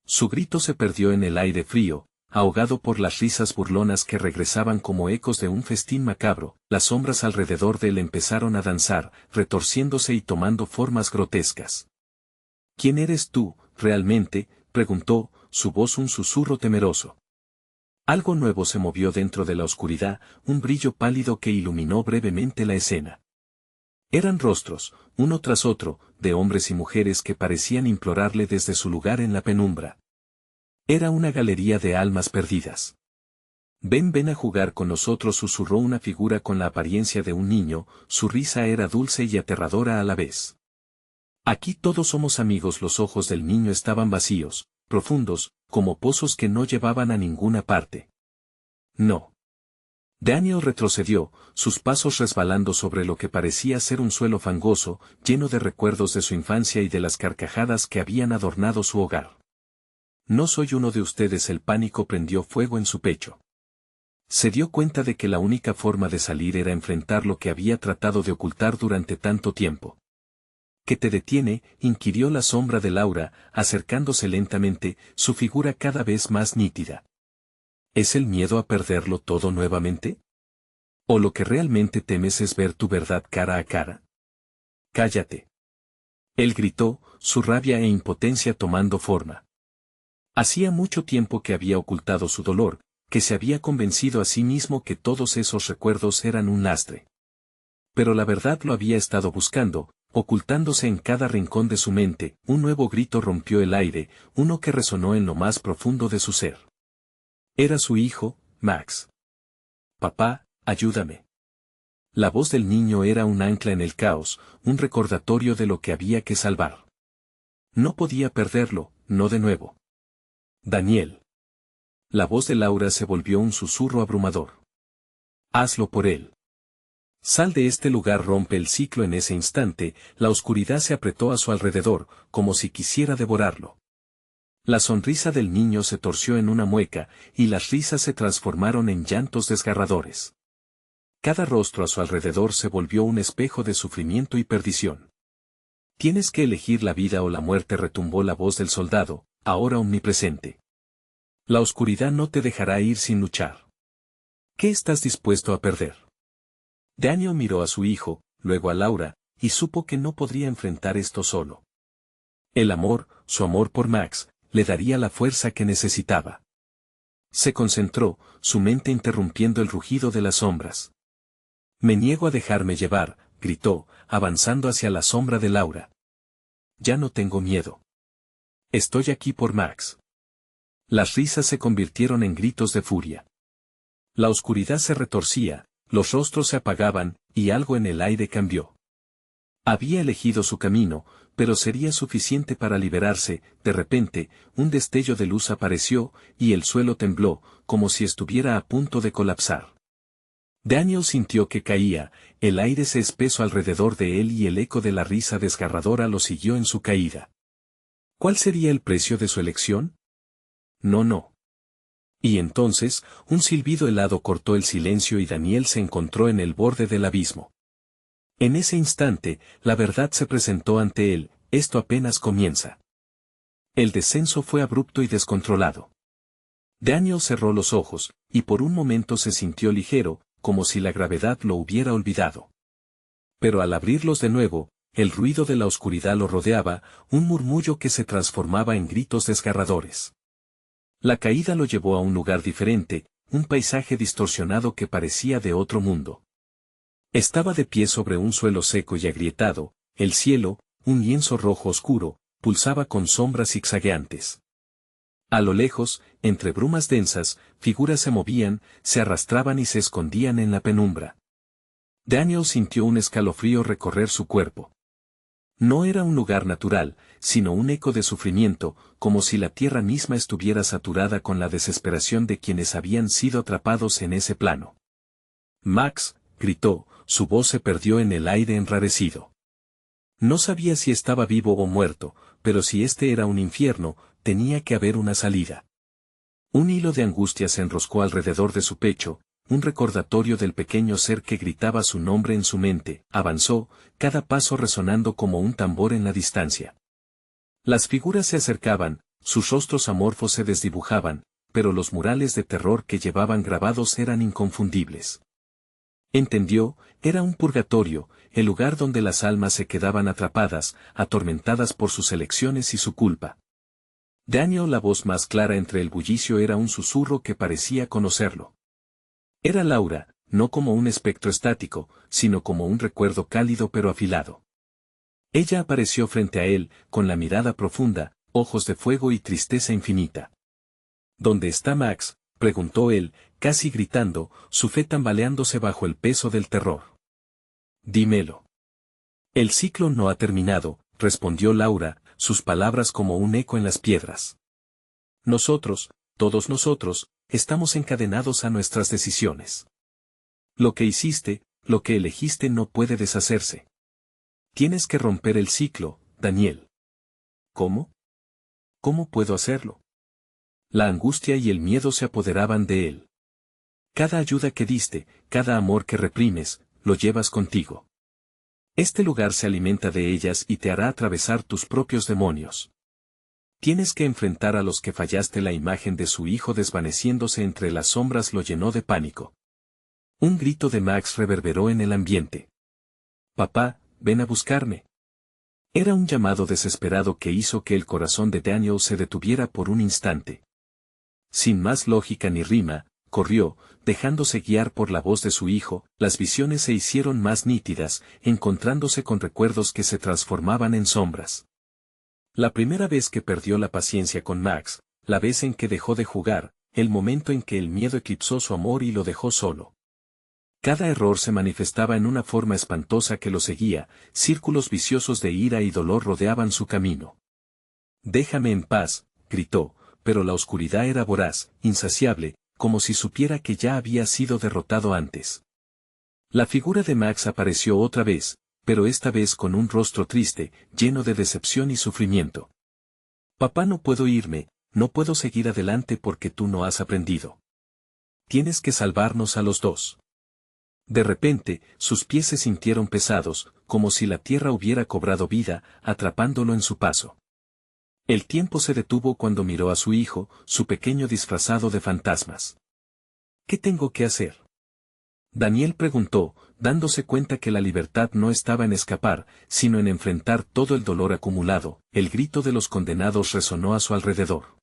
Su grito se perdió en el aire frío, ahogado por las risas burlonas que regresaban como ecos de un festín macabro. Las sombras alrededor de él empezaron a danzar, retorciéndose y tomando formas grotescas. ¿Quién eres tú, realmente?, preguntó, su voz un susurro temeroso. Algo nuevo se movió dentro de la oscuridad, un brillo pálido que iluminó brevemente la escena. Eran rostros, uno tras otro, de hombres y mujeres que parecían implorarle desde su lugar en la penumbra. Era una galería de almas perdidas. Ven, ven a jugar con nosotros, susurró una figura con la apariencia de un niño, su risa era dulce y aterradora a la vez. Aquí todos somos amigos. Los ojos del niño estaban vacíos, profundos, como pozos que no llevaban a ninguna parte. No. Daniel retrocedió, sus pasos resbalando sobre lo que parecía ser un suelo fangoso, lleno de recuerdos de su infancia y de las carcajadas que habían adornado su hogar. No soy uno de ustedes. El pánico prendió fuego en su pecho. Se dio cuenta de que la única forma de salir era enfrentar lo que había tratado de ocultar durante tanto tiempo. ¿Qué te detiene?, inquirió la sombra de Laura, acercándose lentamente, su figura cada vez más nítida. ¿Es el miedo a perderlo todo nuevamente? ¿O lo que realmente temes es ver tu verdad cara a cara? Cállate. Él gritó, su rabia e impotencia tomando forma. Hacía mucho tiempo que había ocultado su dolor, que se había convencido a sí mismo que todos esos recuerdos eran un lastre. Pero la verdad lo había estado buscando, ocultándose en cada rincón de su mente. Un nuevo grito rompió el aire, uno que resonó en lo más profundo de su ser. Era su hijo, Max. Papá, ayúdame. La voz del niño era un ancla en el caos, un recordatorio de lo que había que salvar. No podía perderlo, no de nuevo. Daniel. La voz de Laura se volvió un susurro abrumador. Hazlo por él. Sal de este lugar. Rompe el ciclo. En ese instante, la oscuridad se apretó a su alrededor, como si quisiera devorarlo. La sonrisa del niño se torció en una mueca, y las risas se transformaron en llantos desgarradores. Cada rostro a su alrededor se volvió un espejo de sufrimiento y perdición. Tienes que elegir la vida o la muerte, retumbó la voz del soldado, ahora omnipresente. La oscuridad no te dejará ir sin luchar. ¿Qué estás dispuesto a perder? Daniel miró a su hijo, luego a Laura, y supo que no podría enfrentar esto solo. El amor, su amor por Max, le daría la fuerza que necesitaba. Se concentró, su mente interrumpiendo el rugido de las sombras. Me niego a dejarme llevar, gritó, avanzando hacia la sombra de Laura. Ya no tengo miedo. Estoy aquí por Max. Las risas se convirtieron en gritos de furia. La oscuridad se retorcía, los rostros se apagaban, y algo en el aire cambió. Había elegido su camino, pero sería suficiente para liberarse. De repente, un destello de luz apareció, y el suelo tembló, como si estuviera a punto de colapsar. Daniel sintió que caía, el aire se espesó alrededor de él y el eco de la risa desgarradora lo siguió en su caída. ¿Cuál sería el precio de su elección? No. Y entonces, un silbido helado cortó el silencio y Daniel se encontró en el borde del abismo. En ese instante, la verdad se presentó ante él: esto apenas comienza. El descenso fue abrupto y descontrolado. Daniel cerró los ojos, y por un momento se sintió ligero, como si la gravedad lo hubiera olvidado. Pero al abrirlos de nuevo, el ruido de la oscuridad lo rodeaba, un murmullo que se transformaba en gritos desgarradores. La caída lo llevó a un lugar diferente, un paisaje distorsionado que parecía de otro mundo. Estaba de pie sobre un suelo seco y agrietado, el cielo, un lienzo rojo oscuro, pulsaba con sombras zigzagueantes. A lo lejos, entre brumas densas, figuras se movían, se arrastraban y se escondían en la penumbra. Daniel sintió un escalofrío recorrer su cuerpo. No era un lugar natural, sino un eco de sufrimiento, como si la tierra misma estuviera saturada con la desesperación de quienes habían sido atrapados en ese plano. Max, gritó, su voz se perdió en el aire enrarecido. No sabía si estaba vivo o muerto, pero si este era un infierno, tenía que haber una salida. Un hilo de angustia se enroscó alrededor de su pecho, un recordatorio del pequeño ser que gritaba su nombre en su mente. Avanzó, cada paso resonando como un tambor en la distancia. Las figuras se acercaban, sus rostros amorfos se desdibujaban, pero los murales de terror que llevaban grabados eran inconfundibles. Entendió, era un purgatorio, el lugar donde las almas se quedaban atrapadas, atormentadas por sus elecciones y su culpa. Daniel, la voz más clara entre el bullicio, era un susurro que parecía conocerlo. Era Laura, no como un espectro estático, sino como un recuerdo cálido pero afilado. Ella apareció frente a él, con la mirada profunda, ojos de fuego y tristeza infinita. ¿Dónde está Max?, preguntó él, casi gritando, su fe tambaleándose bajo el peso del terror. Dímelo. El ciclo no ha terminado, respondió Laura, sus palabras como un eco en las piedras. Nosotros, todos nosotros, estamos encadenados a nuestras decisiones. Lo que hiciste, lo que elegiste no puede deshacerse. Tienes que romper el ciclo, Daniel. ¿Cómo? ¿Cómo puedo hacerlo? La angustia y el miedo se apoderaban de él. Cada ayuda que diste, cada amor que reprimes, lo llevas contigo. Este lugar se alimenta de ellas y te hará atravesar tus propios demonios. Tienes que enfrentar a los que fallaste. La imagen de su hijo desvaneciéndose entre las sombras lo llenó de pánico. Un grito de Max reverberó en el ambiente. Papá, ven a buscarme. Era un llamado desesperado que hizo que el corazón de Daniel se detuviera por un instante. Sin más lógica ni rima, corrió, dejándose guiar por la voz de su hijo. Las visiones se hicieron más nítidas, encontrándose con recuerdos que se transformaban en sombras. La primera vez que perdió la paciencia con Max, la vez en que dejó de jugar, el momento en que el miedo eclipsó su amor y lo dejó solo. Cada error se manifestaba en una forma espantosa que lo seguía, círculos viciosos de ira y dolor rodeaban su camino. Déjame en paz, gritó, pero la oscuridad era voraz, insaciable, como si supiera que ya había sido derrotado antes. La figura de Max apareció otra vez, pero esta vez con un rostro triste, lleno de decepción y sufrimiento. Papá, no puedo irme, no puedo seguir adelante porque tú no has aprendido. Tienes que salvarnos a los dos. De repente, sus pies se sintieron pesados, como si la tierra hubiera cobrado vida, atrapándolo en su paso. El tiempo se detuvo cuando miró a su hijo, su pequeño disfrazado de fantasmas. ¿Qué tengo que hacer? Daniel preguntó, dándose cuenta que la libertad no estaba en escapar, sino en enfrentar todo el dolor acumulado. El grito de los condenados resonó a su alrededor.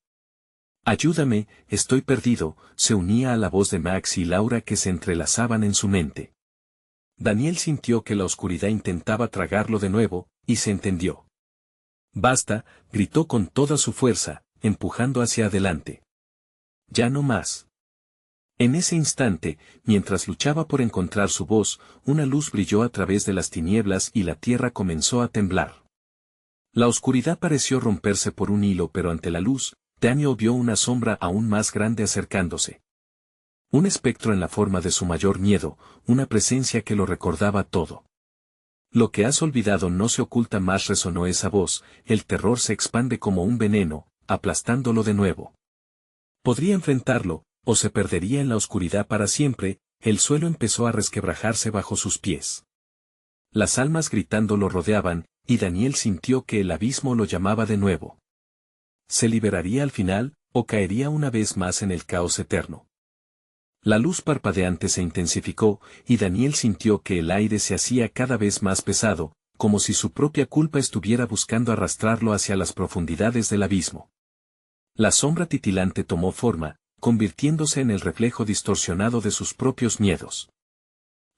Ayúdame, estoy perdido, se unía a la voz de Max y Laura que se entrelazaban en su mente. Daniel sintió que la oscuridad intentaba tragarlo de nuevo, y se entendió. Basta, gritó con toda su fuerza, empujando hacia adelante. Ya no más. En ese instante, mientras luchaba por encontrar su voz, una luz brilló a través de las tinieblas y la tierra comenzó a temblar. La oscuridad pareció romperse por un hilo, pero ante la luz, Daniel vio una sombra aún más grande acercándose. Un espectro en la forma de su mayor miedo, una presencia que lo recordaba todo. Lo que has olvidado no se oculta más, resonó esa voz, el terror se expande como un veneno, aplastándolo de nuevo. Podría enfrentarlo, o se perdería en la oscuridad para siempre. El suelo empezó a resquebrajarse bajo sus pies. Las almas gritando lo rodeaban, y Daniel sintió que el abismo lo llamaba de nuevo. ¿Se liberaría al final, o caería una vez más en el caos eterno? La luz parpadeante se intensificó, y Daniel sintió que el aire se hacía cada vez más pesado, como si su propia culpa estuviera buscando arrastrarlo hacia las profundidades del abismo. La sombra titilante tomó forma, convirtiéndose en el reflejo distorsionado de sus propios miedos.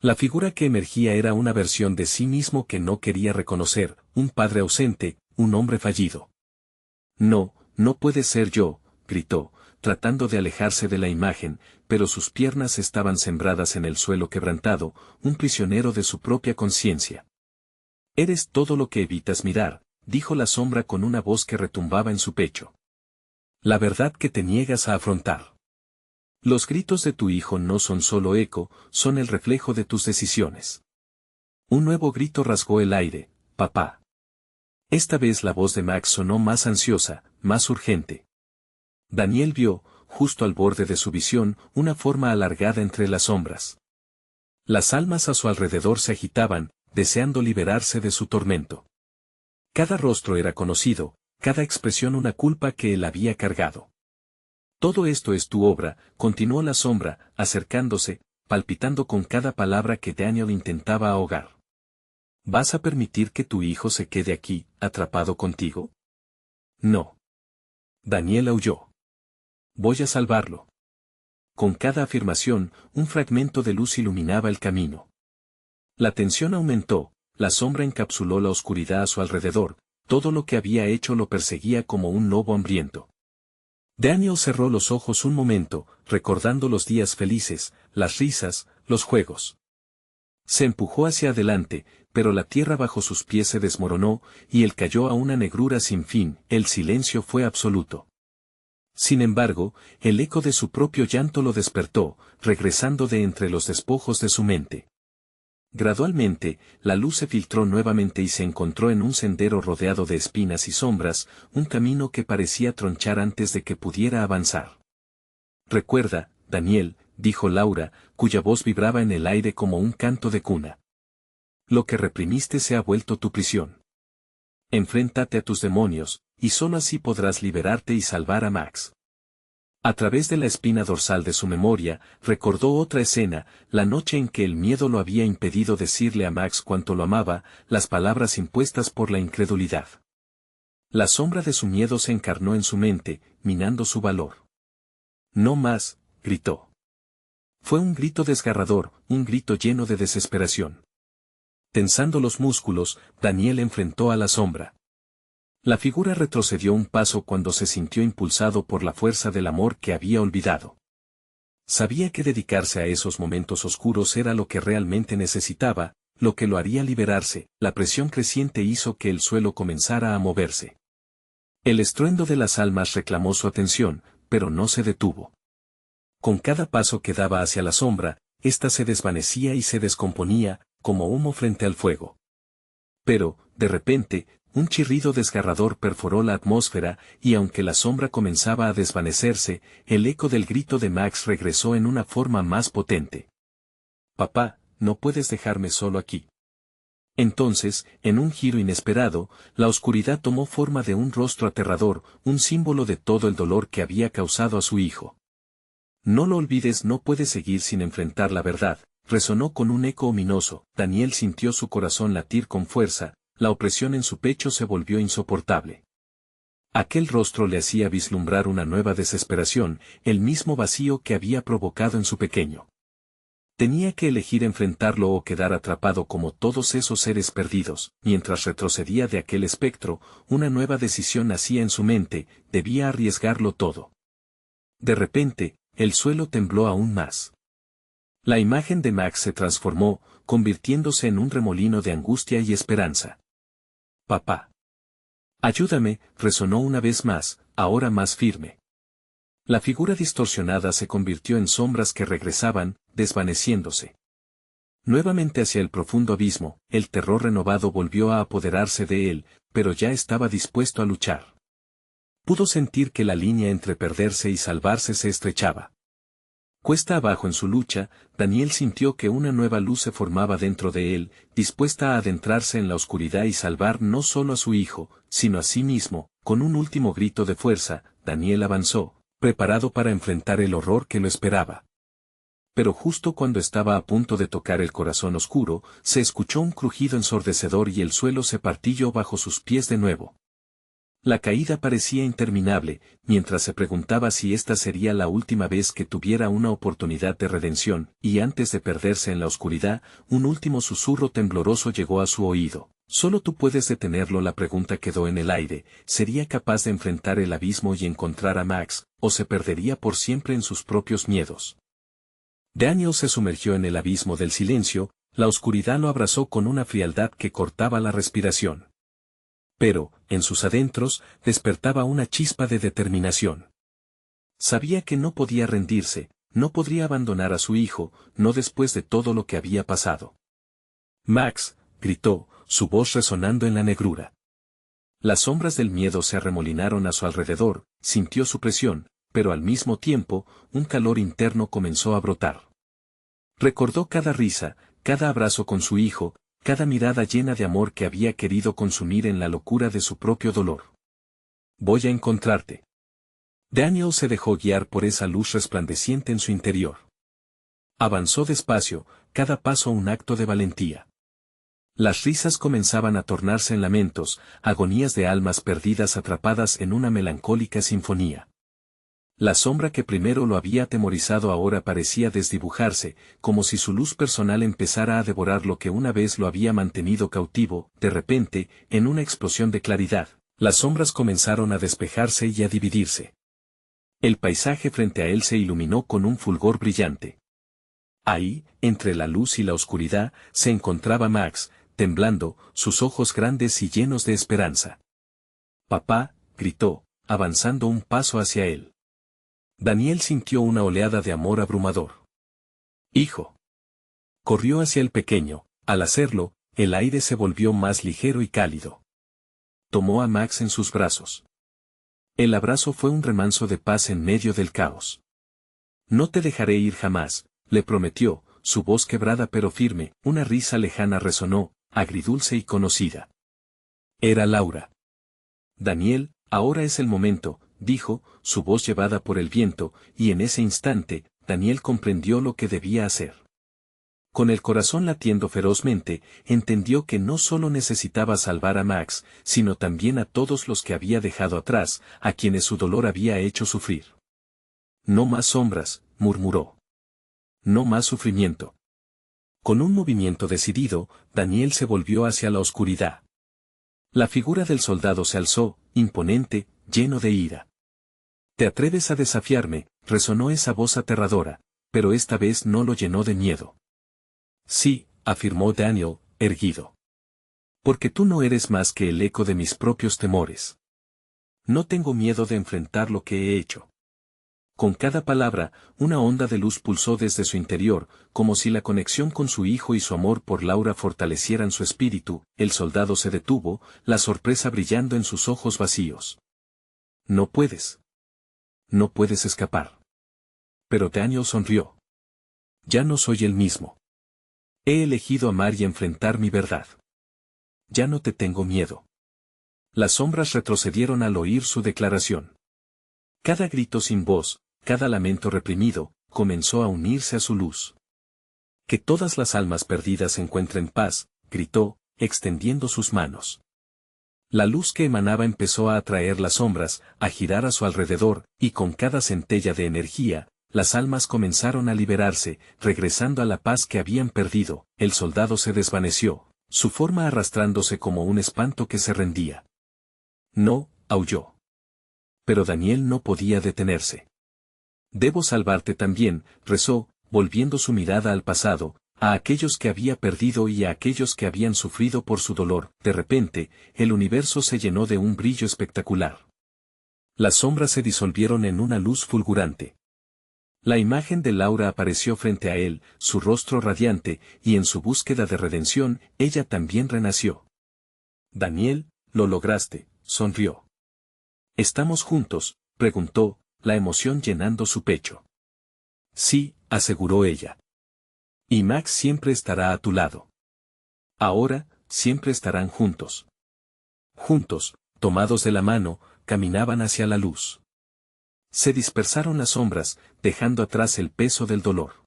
La figura que emergía era una versión de sí mismo que no quería reconocer, un padre ausente, un hombre fallido. No, no puede ser yo, gritó, tratando de alejarse de la imagen, pero sus piernas estaban sembradas en el suelo quebrantado, un prisionero de su propia conciencia. Eres todo lo que evitas mirar, dijo la sombra con una voz que retumbaba en su pecho. La verdad que te niegas a afrontar. Los gritos de tu hijo no son solo eco, son el reflejo de tus decisiones. Un nuevo grito rasgó el aire, papá. Esta vez la voz de Max sonó más ansiosa, más urgente. Daniel vio, justo al borde de su visión, una forma alargada entre las sombras. Las almas a su alrededor se agitaban, deseando liberarse de su tormento. Cada rostro era conocido, cada expresión una culpa que él había cargado. Todo esto es tu obra, continuó la sombra, acercándose, palpitando con cada palabra que Daniel intentaba ahogar. ¿Vas a permitir que tu hijo se quede aquí, atrapado contigo? No. Daniel aulló. Voy a salvarlo. Con cada afirmación, un fragmento de luz iluminaba el camino. La tensión aumentó, la sombra encapsuló la oscuridad a su alrededor, todo lo que había hecho lo perseguía como un lobo hambriento. Daniel cerró los ojos un momento, recordando los días felices, las risas, los juegos. Se empujó hacia adelante, pero la tierra bajo sus pies se desmoronó, y él cayó a una negrura sin fin. El silencio fue absoluto. Sin embargo, el eco de su propio llanto lo despertó, regresando de entre los despojos de su mente. Gradualmente, la luz se filtró nuevamente y se encontró en un sendero rodeado de espinas y sombras, un camino que parecía tronchar antes de que pudiera avanzar. «Recuerda, Daniel», dijo Laura, cuya voz vibraba en el aire como un canto de cuna. «Lo que reprimiste se ha vuelto tu prisión. Enfréntate a tus demonios, y solo así podrás liberarte y salvar a Max». A través de la espina dorsal de su memoria, recordó otra escena, la noche en que el miedo lo había impedido decirle a Max cuánto lo amaba, las palabras impuestas por la incredulidad. La sombra de su miedo se encarnó en su mente, minando su valor. «No más», gritó. Fue un grito desgarrador, un grito lleno de desesperación. Tensando los músculos, Daniel enfrentó a la sombra. La figura retrocedió un paso cuando se sintió impulsado por la fuerza del amor que había olvidado. Sabía que dedicarse a esos momentos oscuros era lo que realmente necesitaba, lo que lo haría liberarse. La presión creciente hizo que el suelo comenzara a moverse. El estruendo de las almas reclamó su atención, pero no se detuvo. Con cada paso que daba hacia la sombra, ésta se desvanecía y se descomponía, como humo frente al fuego. Pero, de repente, un chirrido desgarrador perforó la atmósfera, y aunque la sombra comenzaba a desvanecerse, el eco del grito de Max regresó en una forma más potente. «Papá, no puedes dejarme solo aquí». Entonces, en un giro inesperado, la oscuridad tomó forma de un rostro aterrador, un símbolo de todo el dolor que había causado a su hijo. «No lo olvides, no puedes seguir sin enfrentar la verdad», resonó con un eco ominoso. Daniel sintió su corazón latir con fuerza, la opresión en su pecho se volvió insoportable. Aquel rostro le hacía vislumbrar una nueva desesperación, el mismo vacío que había provocado en su pequeño. Tenía que elegir enfrentarlo o quedar atrapado como todos esos seres perdidos. Mientras retrocedía de aquel espectro, una nueva decisión nacía en su mente, debía arriesgarlo todo. De repente, el suelo tembló aún más. La imagen de Max se transformó, convirtiéndose en un remolino de angustia y esperanza. «Papá. Ayúdame», resonó una vez más, ahora más firme. La figura distorsionada se convirtió en sombras que regresaban, desvaneciéndose. Nuevamente hacia el profundo abismo, el terror renovado volvió a apoderarse de él, pero ya estaba dispuesto a luchar. Pudo sentir que la línea entre perderse y salvarse se estrechaba. Cuesta abajo en su lucha, Daniel sintió que una nueva luz se formaba dentro de él, dispuesta a adentrarse en la oscuridad y salvar no solo a su hijo, sino a sí mismo. Con un último grito de fuerza, Daniel avanzó, preparado para enfrentar el horror que lo esperaba. Pero justo cuando estaba a punto de tocar el corazón oscuro, se escuchó un crujido ensordecedor y el suelo se partió bajo sus pies de nuevo. La caída parecía interminable, mientras se preguntaba si esta sería la última vez que tuviera una oportunidad de redención, y antes de perderse en la oscuridad, un último susurro tembloroso llegó a su oído. «Solo tú puedes detenerlo». La pregunta quedó en el aire, ¿sería capaz de enfrentar el abismo y encontrar a Max, o se perdería por siempre en sus propios miedos? Daniel se sumergió en el abismo del silencio, la oscuridad lo abrazó con una frialdad que cortaba la respiración. Pero, en sus adentros, despertaba una chispa de determinación. Sabía que no podía rendirse, no podría abandonar a su hijo, no después de todo lo que había pasado. «Max», gritó, su voz resonando en la negrura. Las sombras del miedo se arremolinaron a su alrededor, sintió su presión, pero al mismo tiempo, un calor interno comenzó a brotar. Recordó cada risa, cada abrazo con su hijo, cada mirada llena de amor que había querido consumir en la locura de su propio dolor. «Voy a encontrarte». Daniel se dejó guiar por esa luz resplandeciente en su interior. Avanzó despacio, cada paso un acto de valentía. Las risas comenzaban a tornarse en lamentos, agonías de almas perdidas atrapadas en una melancólica sinfonía. La sombra que primero lo había atemorizado ahora parecía desdibujarse, como si su luz personal empezara a devorar lo que una vez lo había mantenido cautivo. De repente, en una explosión de claridad, las sombras comenzaron a despejarse y a dividirse. El paisaje frente a él se iluminó con un fulgor brillante. Ahí, entre la luz y la oscuridad, se encontraba Max, temblando, sus ojos grandes y llenos de esperanza. «Papá», gritó, avanzando un paso hacia él. Daniel sintió una oleada de amor abrumador. «Hijo». Corrió hacia el pequeño. Al hacerlo, el aire se volvió más ligero y cálido. Tomó a Max en sus brazos. El abrazo fue un remanso de paz en medio del caos. «No te dejaré ir jamás», le prometió, su voz quebrada pero firme. Una risa lejana resonó, agridulce y conocida. Era Laura. «Daniel, ahora es el momento», dijo, su voz llevada por el viento, y en ese instante, Daniel comprendió lo que debía hacer. Con el corazón latiendo ferozmente, entendió que no solo necesitaba salvar a Max, sino también a todos los que había dejado atrás, a quienes su dolor había hecho sufrir. «No más sombras», murmuró. «No más sufrimiento». Con un movimiento decidido, Daniel se volvió hacia la oscuridad. La figura del soldado se alzó, imponente, lleno de ira. «¿Te atreves a desafiarme?», resonó esa voz aterradora, pero esta vez no lo llenó de miedo. «Sí», afirmó Daniel, erguido. «Porque tú no eres más que el eco de mis propios temores. No tengo miedo de enfrentar lo que he hecho». Con cada palabra, una onda de luz pulsó desde su interior, como si la conexión con su hijo y su amor por Laura fortalecieran su espíritu. El soldado se detuvo, la sorpresa brillando en sus ojos vacíos. «No puedes. No puedes escapar». Pero Daniel sonrió. «Ya no soy el mismo. He elegido amar y enfrentar mi verdad. Ya no te tengo miedo». Las sombras retrocedieron al oír su declaración. Cada grito sin voz, cada lamento reprimido, comenzó a unirse a su luz. «Que todas las almas perdidas encuentren paz», gritó, extendiendo sus manos. La luz que emanaba empezó a atraer las sombras, a girar a su alrededor, y con cada centella de energía, las almas comenzaron a liberarse, regresando a la paz que habían perdido. El soldado se desvaneció, su forma arrastrándose como un espanto que se rendía. «No», aulló. Pero Daniel no podía detenerse. «Debo salvarte también», rezó, volviendo su mirada al pasado, a aquellos que había perdido y a aquellos que habían sufrido por su dolor. De repente, el universo se llenó de un brillo espectacular. Las sombras se disolvieron en una luz fulgurante. La imagen de Laura apareció frente a él, su rostro radiante, y en su búsqueda de redención, ella también renació. «Daniel, lo lograste», sonrió. «¿Estamos juntos?», preguntó, la emoción llenando su pecho. «Sí», aseguró ella. «Y Max siempre estará a tu lado. Ahora, siempre estarán juntos». Juntos, tomados de la mano, caminaban hacia la luz. Se dispersaron las sombras, dejando atrás el peso del dolor.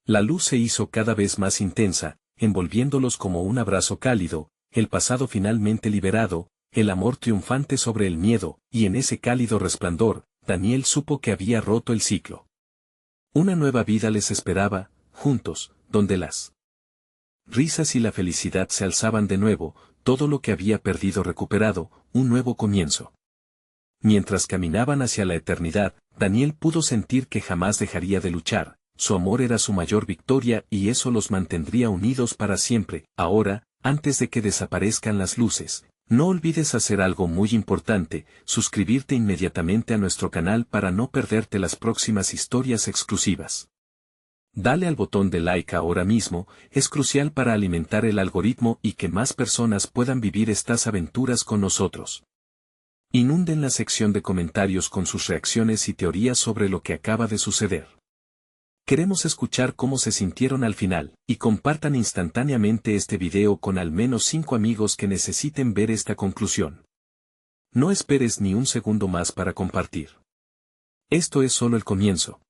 La luz se hizo cada vez más intensa, envolviéndolos como un abrazo cálido, el pasado finalmente liberado, el amor triunfante sobre el miedo, y en ese cálido resplandor, Daniel supo que había roto el ciclo. Una nueva vida les esperaba, juntos, donde las risas y la felicidad se alzaban de nuevo, todo lo que había perdido recuperado, un nuevo comienzo. Mientras caminaban hacia la eternidad, Daniel pudo sentir que jamás dejaría de luchar, su amor era su mayor victoria y eso los mantendría unidos para siempre. Ahora, antes de que desaparezcan las luces, no olvides hacer algo muy importante, suscribirte inmediatamente a nuestro canal para no perderte las próximas historias exclusivas. Dale al botón de like ahora mismo, es crucial para alimentar el algoritmo y que más personas puedan vivir estas aventuras con nosotros. Inunden la sección de comentarios con sus reacciones y teorías sobre lo que acaba de suceder. Queremos escuchar cómo se sintieron al final, y compartan instantáneamente este video con al menos 5 amigos que necesiten ver esta conclusión. No esperes ni un segundo más para compartir. Esto es solo el comienzo.